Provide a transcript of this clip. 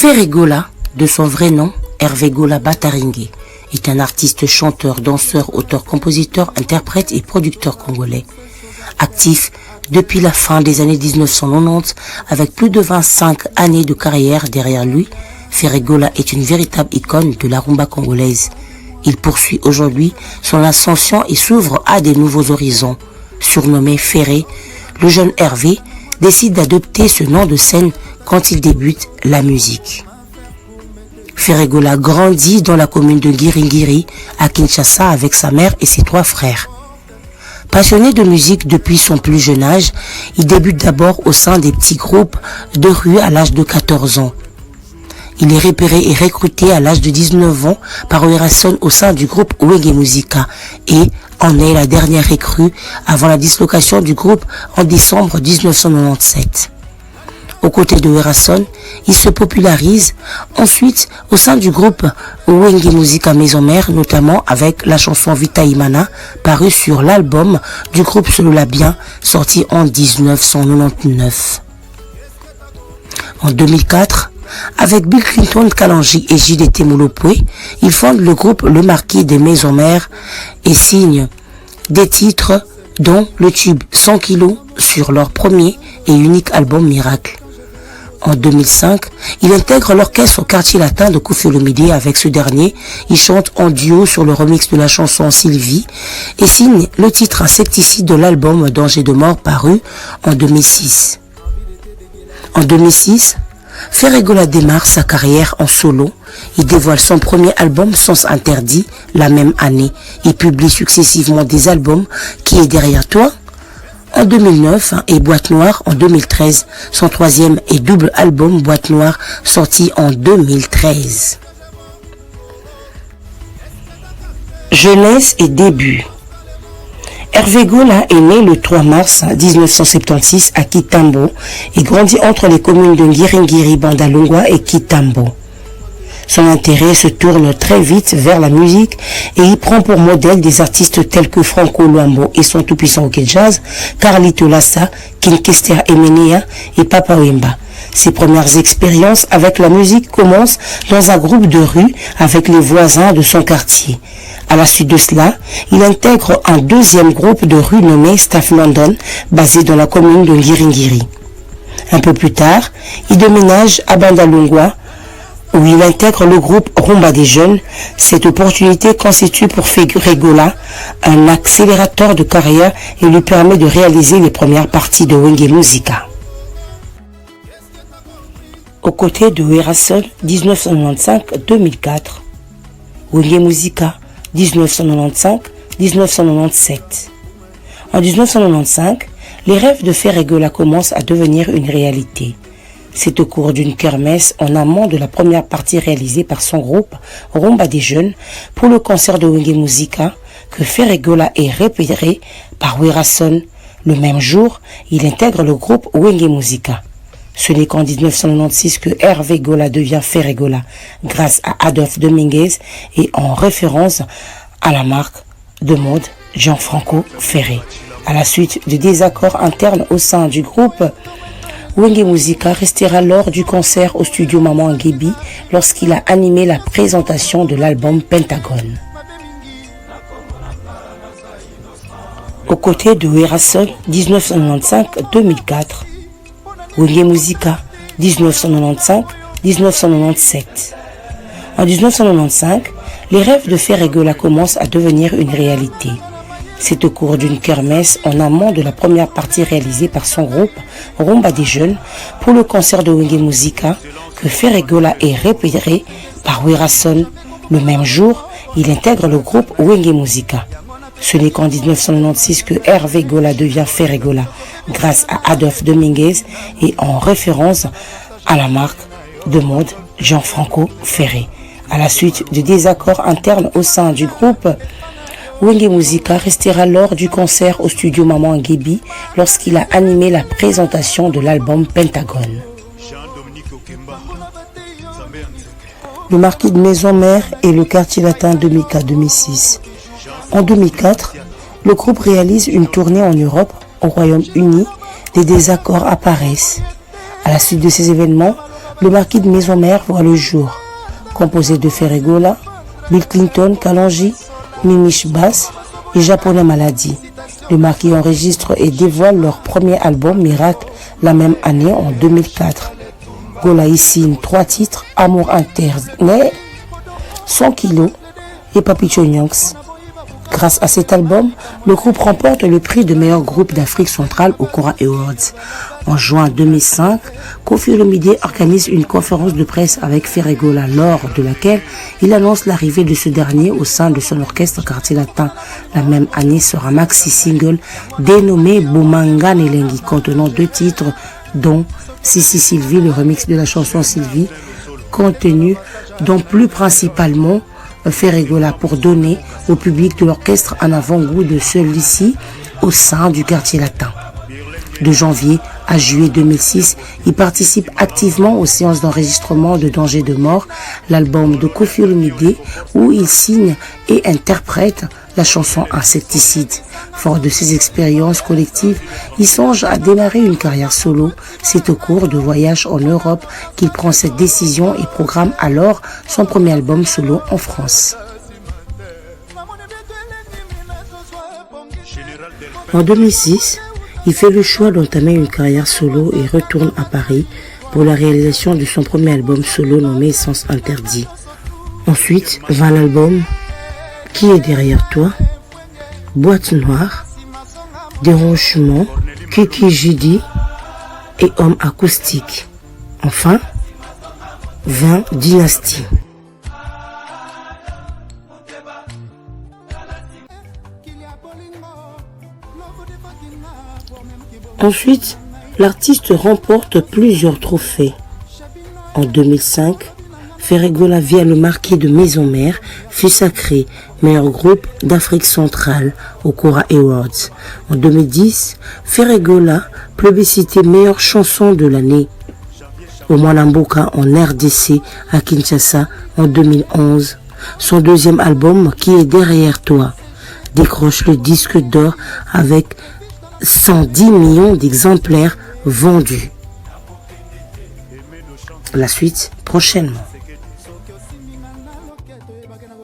Ferré Gola, de son vrai nom, Hervé Gola Bataringue, est un artiste, chanteur, danseur, auteur, compositeur, interprète et producteur congolais. Actif depuis la fin des années 1990, avec plus de 25 années de carrière derrière lui, Ferré Gola est une véritable icône de la rumba congolaise. Il poursuit aujourd'hui son ascension et s'ouvre à des nouveaux horizons. Surnommé Ferré, le jeune Hervé décide d'adopter ce nom de scène quand il débute la musique. Ferré Gola grandit dans la commune de Giringiri, à Kinshasa, avec sa mère et ses 3 frères. Passionné de musique depuis son plus jeune âge, il débute d'abord au sein des petits groupes de rue à l'âge de 14 ans. Il est repéré et recruté à l'âge de 19 ans par Werason au sein du groupe Wenge Musica et en est la dernière recrue avant la dislocation du groupe en décembre 1997. Aux côtés de Werason, il se popularise ensuite au sein du groupe Wenge Musica Maison Mère, notamment avec la chanson Vita Imana, parue sur l'album du groupe Solola Bien, sorti en 1999. En 2004, avec Bill Clinton Kalanji et JDT Moulopoué, ils fondent le groupe Le Marquis des Maisons Mères et signent des titres dont le tube 100 kilos sur leur premier et unique album Miracle. En 2005, il intègre l'orchestre au quartier latin de Koffi Olomide. Avec ce dernier, il chante en duo sur le remix de la chanson Sylvie et signe le titre Insecticide de l'album Danger de mort paru en 2006. En 2006, Ferré Gola démarre sa carrière en solo. Il dévoile son premier album Sens Interdit la même année. Il publie successivement des albums Qui est derrière toi en 2009 et Boîte Noire en 2013. Son troisième et double album Boîte Noire sorti en 2013. Jeunesse et début. Hervé Gola est né le 3 mars 1976 à Kitambo et grandit entre les communes de Ngiringiri, Bandalungwa et Kitambo. Son intérêt se tourne très vite vers la musique et il prend pour modèle des artistes tels que Franco Luambo et son tout-puissant hockey jazz, Carlito Lassa, King Kester Emenea et Papa Wemba. Ses premières expériences avec la musique commencent dans un groupe de rue avec les voisins de son quartier. À la suite de cela, il intègre un deuxième groupe de rue nommé Staff London, basé dans la commune de Ngiringiri. Un peu plus tard, il déménage à Bandalungwa, où il intègre le groupe Rumba des Jeunes. Cette opportunité constitue pour Ferré Gola un accélérateur de carrière et lui permet de réaliser les premières parties de Wenge Musica. Aux côtés de Werason 1995-2004, Wenge Musica 1995-1997. En 1995, les rêves de Ferré Gola commencent à devenir une réalité. C'est au cours d'une kermesse en amont de la première partie réalisée par son groupe Rumba des Jeunes pour le concert de Wenge Musica que Ferré Gola est repéré par Werason. Le même jour, il intègre le groupe Wenge Musica. Ce n'est qu'en 1996 que Hervé Gola devient Ferré Gola grâce à Adolphe Dominguez et en référence à la marque de mode Gianfranco Ferré. À la suite de désaccords internes au sein du groupe, Wenge Musica restera lors du concert au studio Maman Ngebi lorsqu'il a animé la présentation de l'album Pentagone. Aux côtés de Werason 1995-2004, Wenge Musica 1995-1997. En 1995, les rêves de Ferré Gola commencent à devenir une réalité. C'est au cours d'une kermesse en amont de la première partie réalisée par son groupe Rumba des Jeunes pour le concert de Wenge Musica que Ferré Gola est repéré par Werason. Le même jour, il intègre le groupe Wenge Musica. Ce n'est qu'en 1996 que Hervé Gola devient Ferré Gola grâce à Adolphe Dominguez et en référence à la marque de mode Gianfranco Ferré. À la suite de désaccords internes au sein du groupe, Wenge Musica restera lors du concert au studio Maman Ngebi lorsqu'il a animé la présentation de l'album Pentagone. Le Marquis de Maison Mère et le quartier latin 2004-2006. En 2004, le groupe réalise une tournée en Europe. Au Royaume-Uni, des désaccords apparaissent. À la suite de ces événements, le marquis de Maisonmère voit le jour, composé de Ferregola, Bill Clinton, Kalonji, Mimish Bass et Japonais Maladie. Le marquis enregistre et dévoile leur premier album Miracle la même année en 2004. Gola y signe 3 titres, Amour Internet, 100 kilos et Papicho Nyonks. Grâce à cet album, le groupe remporte le prix de meilleur groupe d'Afrique centrale au Kora Awards. En juin 2005, Koffi Olomide organise une conférence de presse avec Ferregola, lors de laquelle il annonce l'arrivée de ce dernier au sein de son orchestre Quartier Latin. La même année sort un maxi-single dénommé Bomanga Nelengi, contenant 2 titres, dont Sissi Sylvie, le remix de la chanson Sylvie, contenu dont plus principalement Ferregola pour donner au public de l'orchestre un avant-goût de celui-ci au sein du Quartier Latin. De janvier à juillet 2006, il participe activement aux séances d'enregistrement de Danger de mort, l'album de Koffi Olomide, où il signe et interprète la chanson Insecticide. Fort de ses expériences collectives, il songe à démarrer une carrière solo. C'est au cours de voyages en Europe qu'il prend cette décision et programme alors son premier album solo en France. En 2006, il fait le choix d'entamer une carrière solo et retourne à Paris pour la réalisation de son premier album solo nommé Sens Interdit. Ensuite vint l'album Qui est derrière toi, Boîte Noire, Dérangement, Kiki Jidi et Homme Acoustique. Enfin, vint Dynastie. Ensuite, l'artiste remporte plusieurs trophées. En 2005, Ferregola via le marquis de Maisonmère fut sacré meilleur groupe d'Afrique centrale au Kora Awards. En 2010, Ferregola plébiscité meilleure chanson de l'année au Mwanamboka en RDC à Kinshasa en 2011. Son deuxième album, Qui est derrière toi, décroche le disque d'or avec 110 millions d'exemplaires vendus. La suite prochainement.